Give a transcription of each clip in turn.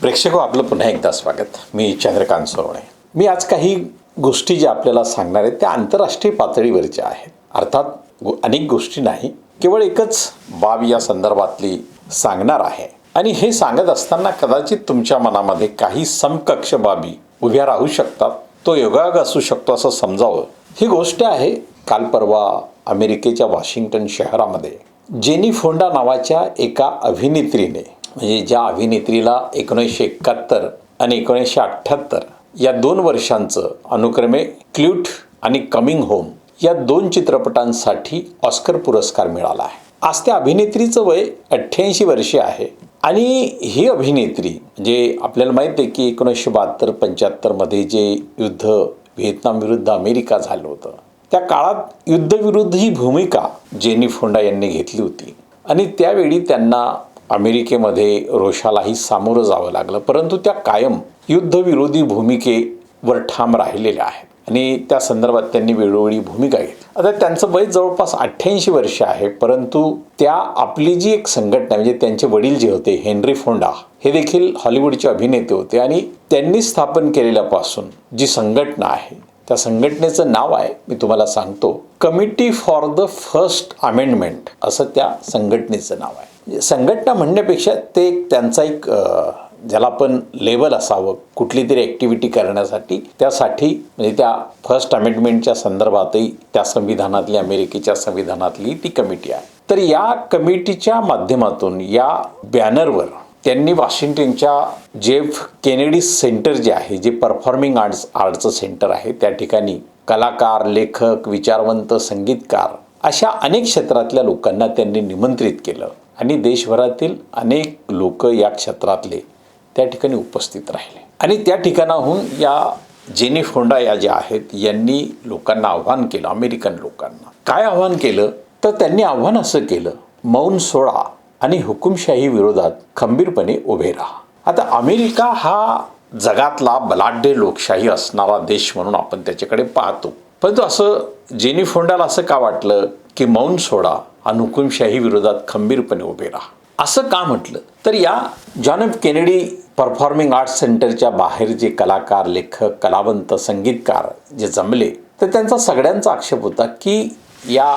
प्रेक्षको, आपलं पुन्हा एकदा स्वागत. मी चंद्रकांत सोनवणे. मी आज काही गोष्टी ज्या आपल्याला सांगणार आहेत त्या आंतरराष्ट्रीय पातळीवरच्या आहेत. अर्थात अनेक गोष्टी नाही, केवळ एकच बाब या संदर्भातली सांगणार आहे. आणि हे सांगत असताना कदाचित तुमच्या मनामध्ये काही समकक्ष बाबी उभ्या राहू शकतात. तो योगायोग असू शकतो असं समजावं. ही गोष्ट आहे, काल परवा अमेरिकेच्या वॉशिंग्टन शहरामध्ये जेनी फोंडा नावाच्या एका अभिनेत्रीने, म्हणजे ज्या अभिनेत्रीला 1971 आणि 1978 या 2 वर्षांचं अनुक्रमे क्ल्यूट आणि कमिंग होम या 2 चित्रपटांसाठी ऑस्कर पुरस्कार मिळाला आहे. आज त्या अभिनेत्रीचं वय 88 वर्षे आहे. आणि ही अभिनेत्री, म्हणजे आपल्याला माहिती आहे की 1972-75 मध्ये जे युद्ध व्हिएतनाम विरुद्ध अमेरिका झालं होतं, त्या काळात युद्धविरुद्ध ही भूमिका जेनी फोंडा यांनी घेतली होती. आणि त्यावेळी त्यांना अमेरिकेमध्ये रोषालाही सामोरं जावं लागलं, परंतु त्या कायम युद्धविरोधी भूमिकेवर ठाम राहिलेल्या आहेत आणि त्या संदर्भात त्यांनी वेळोवेळी भूमिका घेतली. आता त्यांचं वय जवळपास 88 वर्ष आहे, परंतु त्या आपली जी एक संघटना, म्हणजे त्यांचे वडील जे होते हेनरी फोंडा, हे देखील हॉलिवूडचे अभिनेते होते आणि त्यांनी स्थापन केलेल्यापासून जी संघटना आहे त्या संघटनेचं नाव आहे, मी तुम्हाला सांगतो, committee for the first amendment असं त्या संघटनेचं नाव आहे. संघटना म्हणण्यापेक्षा ते त्यांचा एक ज्याला आपण लेबल असावं कुठली तरी ॲक्टिव्हिटी करण्यासाठी, त्यासाठी म्हणजे त्या फर्स्ट अमेंडमेंटच्या संदर्भातही त्या संविधानातली, अमेरिकेच्या संविधानातली ती कमिटी आहे. तर या कमिटीच्या माध्यमातून या बॅनरवर त्यांनी वॉशिंग्टनच्या जेफ केनेडी सेंटर जे आहे, जे परफॉर्मिंग आर्टचं सेंटर आहे, त्या ठिकाणी कलाकार, लेखक, विचारवंत, संगीतकार अशा अनेक क्षेत्रातल्या लोकांना त्यांनी निमंत्रित केलं आणि देशभरातील अनेक लोक या क्षेत्रातले त्या ठिकाणी उपस्थित राहिले. आणि त्या ठिकाणाहून या जेनी फोंडा या ज्या आहेत यांनी लोकांना आव्हान केलं, अमेरिकन लोकांना. काय आव्हान केलं तर त्यांनी आव्हान असं केलं, मौन सोडा आणि हुकुमशाही विरोधात खंबीरपणे उभे राहा. आता अमेरिका हा जगातला बलाढ्य लोकशाही असणारा देश म्हणून आपण त्याच्याकडे पाहतो, परंतु असं जेनी फोंडाला असं का वाटलं की मौन सोडा आणि हुकुमशाही विरोधात खंबीरपणे उभे राहा? असं का म्हटलं तर या John F Kennedy performing arts सेंटरच्या बाहेर जे कलाकार, लेखक, कलावंत, संगीतकार जे जमले, तर त्यांचा सगळ्यांचा आक्षेप होता की या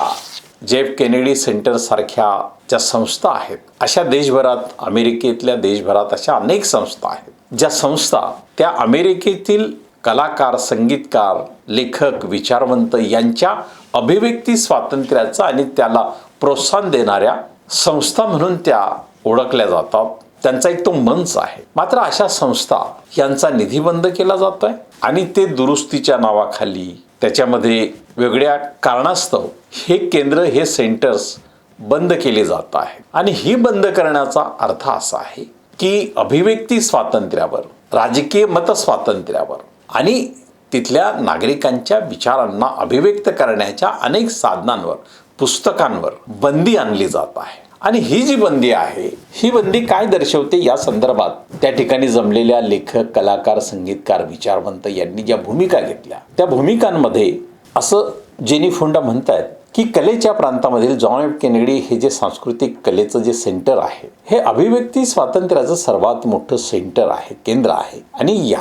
जेफ केनेडी सेंटरसारख्या ज्या संस्था आहेत, अशा देशभरात, अमेरिकेतल्या देशभरात अशा अनेक संस्था आहेत, ज्या संस्था त्या अमेरिकेतील कलाकार, संगीतकार, लेखक, विचारवंत यांच्या अभिव्यक्ती स्वातंत्र्याचं आणि त्याला प्रोत्साहन देणाऱ्या संस्था म्हणून त्या ओळखल्या जातात. त्यांचा एक तो मंच आहे. मात्र अशा संस्था यांचा निधी बंद केला जातोय आणि ते दुरुस्तीच्या नावाखाली, त्याच्यामध्ये वेगळ्या कारणास्तव हे केंद्र, हे सेंटर्स बंद केले जात आहेत. आणि ही बंद करण्याचा अर्थ असा आहे की अभिव्यक्ती स्वातंत्र्यावर, राजकीय मतस्वातंत्र्यावर आणि तिथल्या नागरिकांच्या विचारांना अभिव्यक्त करण्याच्या अनेक साधनांवर, पुस्तकांवर बंदी आणली जात आहे. आणि ही जी बंदी आहे, ही बंदी काय दर्शवते या संदर्भात त्या ठिकाणी जमलेल्या लेखक, कलाकार, संगीतकार, विचारवंत यांनी ज्या भूमिका घेतल्या, त्या भूमिकांमध्ये असं जेनी फोंडा म्हणतायत की कलेच्या प्रांतामधील जॉन एफ केनेडी हे जे सांस्कृतिक कलेचं जे सेंटर आहे, हे अभिव्यक्ती स्वातंत्र्याचं सर्वात मोठं सेंटर आहे, केंद्र आहे. आणि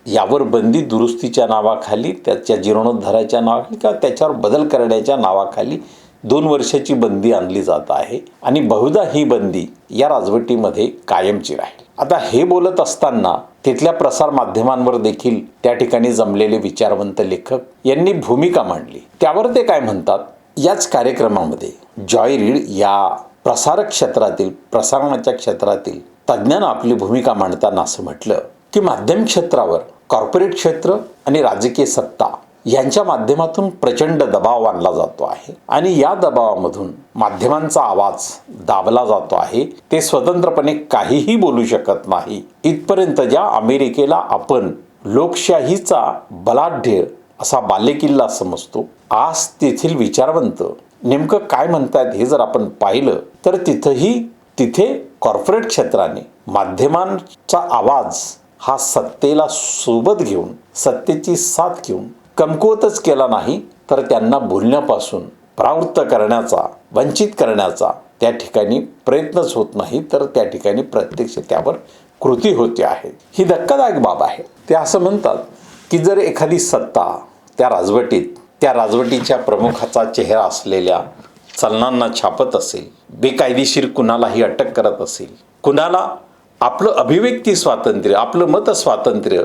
यावर बंदी दुरुस्तीच्या नावाखाली, त्याच्या जीर्णोद्धाराच्या नावाखाली किंवा त्याच्यावर बदल करण्याच्या नावाखाली 2 वर्षाची बंदी आणली जात आहे. आणि बहुधा ही बंदी या राजवटीमध्ये कायमची राहील. आता हे बोलत असताना तिथल्या प्रसार माध्यमांवर देखील त्या ठिकाणी जमलेले विचारवंत लेखक यांनी भूमिका मांडली. त्यावर ते काय म्हणतात, याच कार्यक्रमामध्ये जॉय रीड या प्रसारक क्षेत्रातील, प्रसारणाच्या क्षेत्रातील तज्ज्ञांना आपली भूमिका मांडताना असं म्हटलं की माध्यम क्षेत्रावर कॉर्पोरेट क्षेत्र आणि राजकीय सत्ता यांच्या माध्यमातून प्रचंड दबाव आणला जातो आहे आणि या दबावामधून माध्यमांचा आवाज दाबला जातो आहे. ते स्वतंत्रपणे काहीही बोलू शकत नाही. इथपर्यंत ज्या अमेरिकेला आपण लोकशाहीचा बलाढ्य असा बालेकिल्ला समजतो, आज तेथील विचारवंत नेमकं काय म्हणतात हे जर आपण पाहिलं तर तिथे कॉर्पोरेट क्षेत्राने माध्यमांचा आवाज हा सत्तेला सोबत घेऊन, सत्तेची साथ घेऊन कमकुवतच केला नाही, तर त्यांना बोलण्यापासून परावृत्त करण्याचा, वंचित करण्याचा त्या ठिकाणी प्रयत्नच होत नाही, तर त्या ठिकाणी प्रत्यक्ष त्यावर कृती होते आहे, ही धक्कादायक बाब आहे. ते असं म्हणतात की जर एखादी सत्ता त्या राजवटीच्या प्रमुखाचा चेहरा असलेल्या चलनांना छापत असेल, बेकायदेशीर कुणालाही अटक करत असेल, कुणाला आपलं अभिव्यक्ती स्वातंत्र्य, आपलं मत स्वातंत्र्य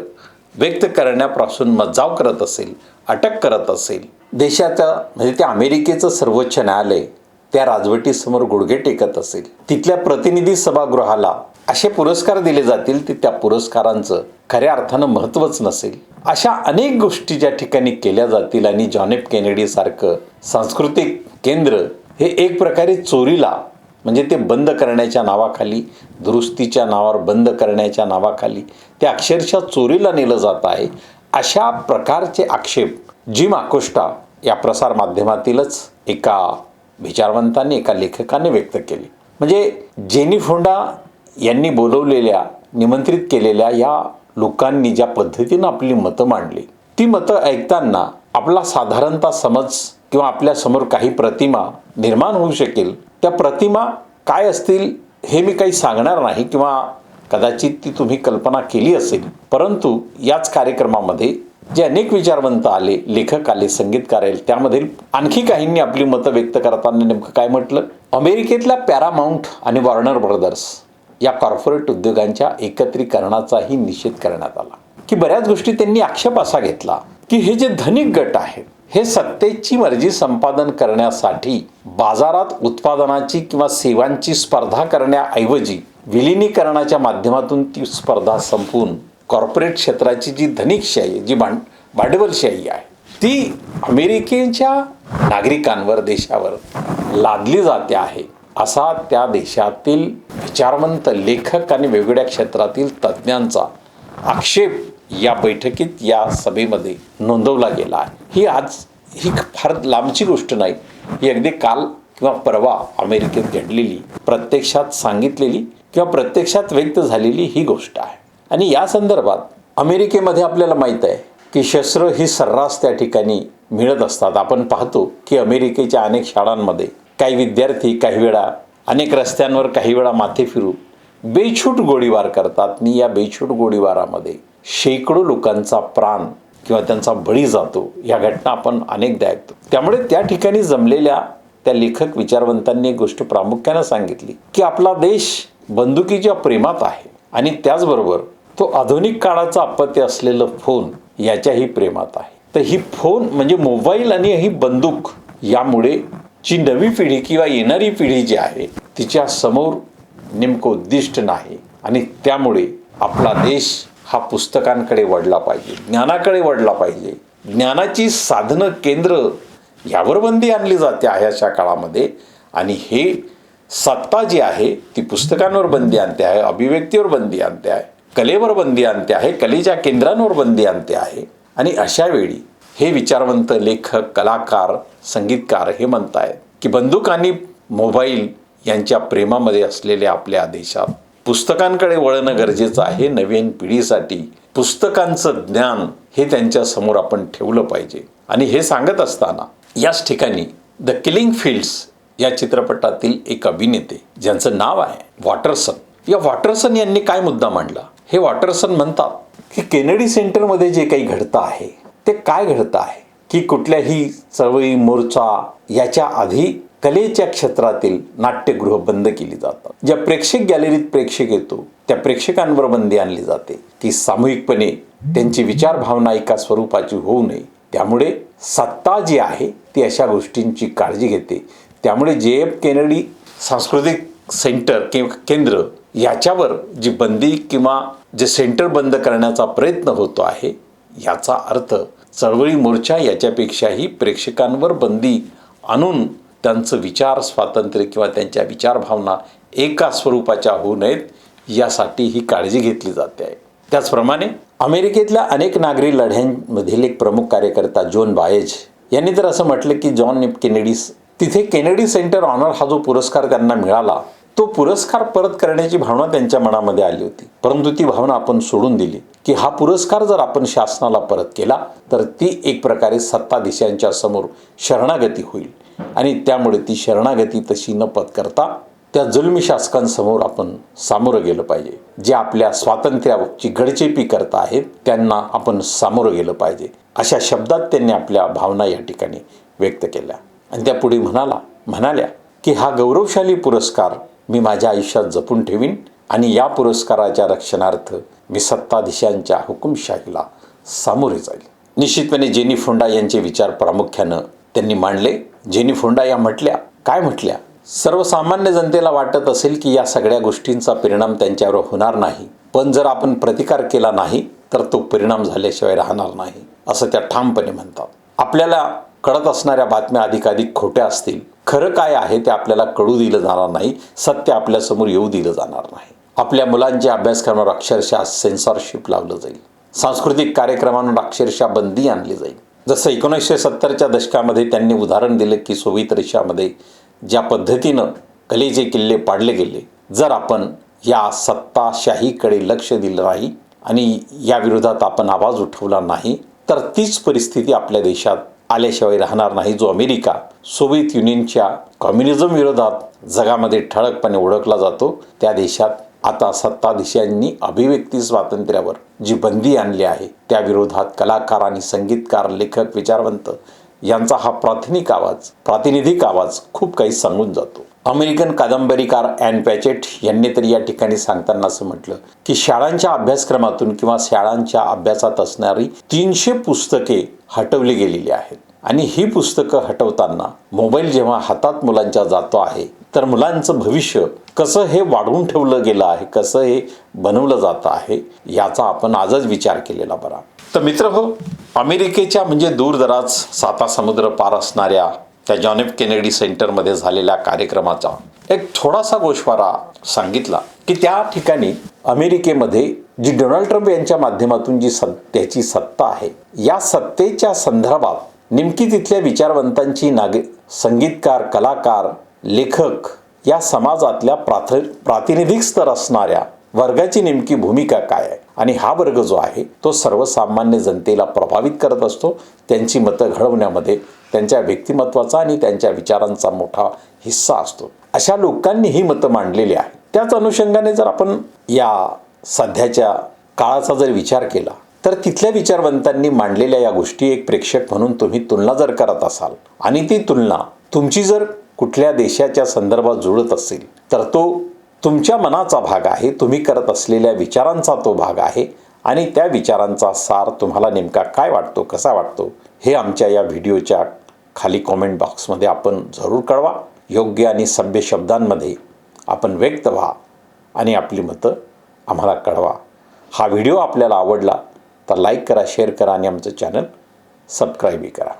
व्यक्त करण्यापासून मज्जाव करत असेल, अटक करत असेल, देशाचं म्हणजे त्या अमेरिकेचं सर्वोच्च न्यायालय त्या राजवटीसमोर गुडघे टेकत असेल, तिथल्या प्रतिनिधी सभागृहाला असे पुरस्कार दिले जातील ते त्या पुरस्कारांचं खऱ्या अर्थानं महत्त्वच नसेल, अशा अनेक गोष्टी ज्या ठिकाणी केल्या जातील आणि जॉन एफ केनेडी सारखं सांस्कृतिक केंद्र हे एक प्रकारे चोरीला म्हणजे ते बंद करण्याच्या नावाखाली, दुरुस्तीच्या नावावर बंद करण्याच्या नावाखाली ते अक्षरशः चोरीला नेलं जात आहे, अशा प्रकारचे आक्षेप जिम अकोस्टा या प्रसारमाध्यमातीलच एका विचारवंतांनी, एका लेखकाने व्यक्त केले. म्हणजे जेनी फोंडा यांनी बोलवलेल्या, निमंत्रित केलेल्या या लोकांनी ज्या पद्धतीनं आपली मतं मांडली, ती मतं ऐकताना आपला साधारणतः समज किंवा आपल्यासमोर काही प्रतिमा निर्माण होऊ शकेल. त्या प्रतिमा काय असतील हे मी काही सांगणार नाही किंवा कदाचित ती तुम्ही कल्पना केली असेल, परंतु याच कार्यक्रमामध्ये जे अनेक विचारवंत आले, लेखक आले, संगीतकार आले, त्यामध्ये आणखी काहींनी आपली मतं व्यक्त करताना नेमकं काय म्हटलं, अमेरिकेतल्या पॅरामाउंट आणि वॉर्नर ब्रदर्स या कॉर्पोरेट उद्योगांच्या एकत्रीकरणाचाही निषेध करण्यात आला. की बऱ्याच गोष्टी त्यांनी आक्षेप असा घेतला की हे जे धनिक गट आहेत हे सत्तेची मर्जी संपादन करण्यासाठी बाजारात उत्पादनाची किंवा सेवांची स्पर्धा करण्याऐवजी विलिनीकरणाच्या माध्यमातून ती स्पर्धा संपवून कॉर्पोरेट क्षेत्राची जी धनिकशाही, जी भांडवलशाही आहे ती अमेरिकेच्या नागरिकांवर, देशावर लादली जाते आहे, असा त्या देशातील विचारवंत लेखक आणि वेगवेगळ्या क्षेत्रातील तज्ज्ञांचा आक्षेप या बैठकीत, या सभेमध्ये नोंदवला गेला आहे. ही फार लांबची गोष्ट नाही, ही अगदी काल किंवा परवा अमेरिकेत घडलेली, प्रत्यक्षात सांगितलेली किंवा प्रत्यक्षात व्यक्त झालेली ही गोष्ट आहे. आणि या संदर्भात अमेरिकेमध्ये आपल्याला माहीत आहे की शस्त्र ही सर्रास त्या ठिकाणी मिळत असतात. आपण पाहतो की अमेरिकेच्या अनेक शाळांमध्ये काही विद्यार्थी काही वेळा अनेक रस्त्यांवर काही वेळा माथे फिरू बेछूट गोळीबार करतात आणि या बेछूट गोळीबारामध्ये शेकडो लोकांचा प्राण किंवा त्यांचा बळी जातो. या घटना आपण अनेकदा ऐकतो. त्यामुळे त्या ठिकाणी जमलेल्या त्या लेखक विचारवंतांनी एक गोष्ट प्रामुख्यानं सांगितली की आपला देश बंदुकीच्या प्रेमात आहे आणि त्याचबरोबर तो आधुनिक काळाचा अपत्य असलेलं फोन याच्याही प्रेमात आहे. तर ही फोन म्हणजे मोबाईल आणि ही बंदूक यामुळे जी नवी पिढी किंवा येणारी पिढी जी आहे तिच्या समोर नेमकं उद्दिष्ट नाही आणि त्यामुळे आपला देश हा पुस्तकांकडे वळला पाहिजे, ज्ञानाकडे वळला पाहिजे. ज्ञानाची साधनं, केंद्र यावर बंदी आणली जाते आहे अशा काळामध्ये आणि हे सत्ता जी आहे ती पुस्तकांवर बंदी आणते आहे, अभिव्यक्तीवर बंदी आणते आहे, कलेवर बंदी आणते आहे, कलेच्या केंद्रांवर बंदी आणते आहे. आणि अशा वेळी हे विचारवंत लेखक, कलाकार, संगीतकार हे म्हणतायत की बंदूक आणि मोबाईल यांच्या प्रेमामध्ये असलेल्या आपल्या देशात पुस्तकांकडे वळणं गरजेचं आहे. नवीन पिढीसाठी पुस्तकांचं ज्ञान हे त्यांच्या समोर आपण ठेवलं पाहिजे. आणि हे सांगत असताना याच ठिकाणी द किलिंग फील्ड्स या चित्रपटातील एक अभिनेते ज्यांचं नाव आहे वॉटरसन, या वॉटरसन यांनी काय मुद्दा मांडला. हे वॉटरसन म्हणतात की केनेडी सेंटरमध्ये जे काही घडतं आहे ते काय घडतं आहे की कुठल्याही चळवळी, मोर्चा याच्या आधी कलेच्या क्षेत्रातील नाट्यगृह बंद केली जातात. ज्या प्रेक्षक गॅलरीत प्रेक्षक येतो त्या प्रेक्षकांवर बंदी आणली जाते की सामूहिकपणे त्यांची विचार भावना एका स्वरूपाची होऊ नये. त्यामुळे सत्ता जी आहे ती अशा गोष्टींची काळजी घेते. त्यामुळे JF केनेडी सांस्कृतिक सेंटर किंवा केंद्र याच्यावर जी बंदी किंवा जे सेंटर बंद करण्याचा प्रयत्न होतो आहे याचा अर्थ चळवळी, मोर्चा याच्यापेक्षाही प्रेक्षकांवर बंदी आणून त्यांचं विचार स्वातंत्र्य किंवा त्यांच्या विचारभावना एका स्वरूपाच्या होऊ नयेत यासाठी ही काळजी घेतली जाते आहे. त्याचप्रमाणे अमेरिकेतल्या अनेक नागरी लढ्यांमधील एक प्रमुख कार्यकर्ता जॉन बायेज यांनी तर असं म्हटलं की जॉन एफ केनेडी तिथे केनेडी सेंटर ऑनर हा जो पुरस्कार त्यांना मिळाला तो पुरस्कार परत करण्याची भावना त्यांच्या मनामध्ये आली होती, परंतु ती भावना आपण सोडून दिली की हा पुरस्कार जर आपण शासनाला परत केला तर ती एक प्रकारे सत्ताधीशांच्या समोर शरणागती होईल आणि त्यामुळे ती शरणागती तशी न पत्करता त्या जुलमी शासकांसमोर आपण सामोरं गेलं पाहिजे. जे आपल्या स्वातंत्र्याची गडचेपी करत आहेत त्यांना आपण सामोरं गेलं पाहिजे. अशा शब्दात त्यांनी आपल्या भावना या ठिकाणी व्यक्त केल्या. आणि त्या पुढे म्हणाल्या की हा गौरवशाली पुरस्कार मी माझ्या आयुष्यात जपून ठेवीन आणि या पुरस्काराच्या रक्षणार्थ मी सत्ताधीशांच्या हुकुमशाहीला सामोरे जाईल. निश्चितपणे जेनी फोंडा यांचे विचार प्रामुख्यानं त्यांनी मांडले. जेनी फोंडा या काय म्हटल्या, सर्वसामान्य जनतेला वाटत असेल की या सगळ्या गोष्टींचा परिणाम त्यांच्यावर होणार नाही, पण जर आपण प्रतिकार केला नाही तर तो परिणाम झाल्याशिवाय राहणार नाही, असं त्या ठामपणे म्हणतात. आपल्याला कळत असणाऱ्या बातम्या अधिकाधिक खोट्या असतील, खरं काय आहे ते आपल्याला कळू दिलं जाणार नाही, सत्य आपल्यासमोर येऊ दिलं जाणार नाही. आपल्या मुलांच्या अभ्यासक्रमावर अक्षरशः सेन्सॉरशिप लावलं जाईल. सांस्कृतिक कार्यक्रमांवर अक्षरशः बंदी आणली जाईल. जसं 1970च्या दशकामध्ये त्यांनी उदाहरण दिलं की सोव्हिएत रशियामध्ये ज्या पद्धतीनं कलेचे किल्ले पाडले गेले, जर आपण या सत्ताशाहीकडे लक्ष दिलं नाही आणि या विरोधात आपण आवाज उठवला नाही तर तीच परिस्थिती आपल्या देशात आल्याशिवाय राहणार नाही. जो अमेरिका सोव्हिएत युनियनच्या कम्युनिझम विरोधात जगामध्ये ठळकपणे ओळखला जातो, त्या देशात आता सत्ताधीशांनी अभिव्यक्ती स्वातंत्र्यावर जी बंदी आणली आहे त्या विरोधात कलाकार आणि संगीतकार, लेखक, विचारवंत यांचा हा प्रातिनिधिक आवाज खूप काही सांगून जातो. अमेरिकन कादंबरीकार ॲन पॅचेट यांनी तरी या ठिकाणी सांगताना असं म्हटलं की शाळांच्या अभ्यासक्रमातून किंवा शाळांच्या अभ्यासात असणारी 300 पुस्तके हटवली गेलेली आहेत. आणि ही पुस्तकं हटवताना मोबाईल जेव्हा हातात मुलांच्या जातो आहे तर मुलांचं भविष्य कसं हे वाढवून ठेवलं गेलं आहे, कसं हे बनवलं जातं आहे, याचा आपण आजच विचार केलेला बरा. तर मित्रहो, अमेरिकेच्या म्हणजे दूरदराज 7 समुद्र पार असणाऱ्या त्या जॉन एफ केनेडी सेंटरमध्ये झालेल्या कार्यक्रमाचा एक थोडासा गोषवारा सांगितला की त्या ठिकाणी अमेरिकेमध्ये जी डोनाल्ड ट्रम्प यांच्या माध्यमातून जी त्याची सत्ता आहे, या सत्तेच्या संदर्भात नेमकी तिथल्या विचारवंतांची संगीतकार, कलाकार, लेखक या समाजातल्या प्रातिनिधिक स्तर असणाऱ्या वर्गाची नेमकी भूमिका काय आहे. आणि हा वर्ग जो आहे तो सर्वसामान्य जनतेला प्रभावित करत असतो. त्यांची मतं घडवण्यामध्ये त्यांच्या व्यक्तिमत्वाचा आणि त्यांच्या विचारांचा मोठा हिस्सा असतो. अशा लोकांनी ही मतं मांडलेली आहे. त्याच अनुषंगाने जर आपण या सध्याच्या काळाचा जर विचार केला तर तिथल्या विचारवंतांनी मांडलेल्या या गोष्टी एक प्रेक्षक म्हणून तुम्ही तुलना जर करत असाल आणि ती तुलना तुमची जर कुठल्या देशाच्या संदर्भात जुळत असेल तर तो तुमच्या मनाचा भाग आहे, तुम्ही करत असलेल्या विचारांचा तो भाग आहे आणि त्या विचारांचा सार तुम्हाला नेमका काय वाटतो, कसा वाटतो, हे आमच्या या व्हिडिओच्या खाली कॉमेंट बॉक्समध्ये आपण जरूर कळवा. योग्य आणि सभ्य शब्दांमध्ये आपण व्यक्त व्हा आणि आपली मतं आम्हाला कळवा. हा व्हिडिओ आपल्याला आवडला तर लाईक करा, शेअर करा आणि आमचं चॅनल सबस्क्राईबही करा.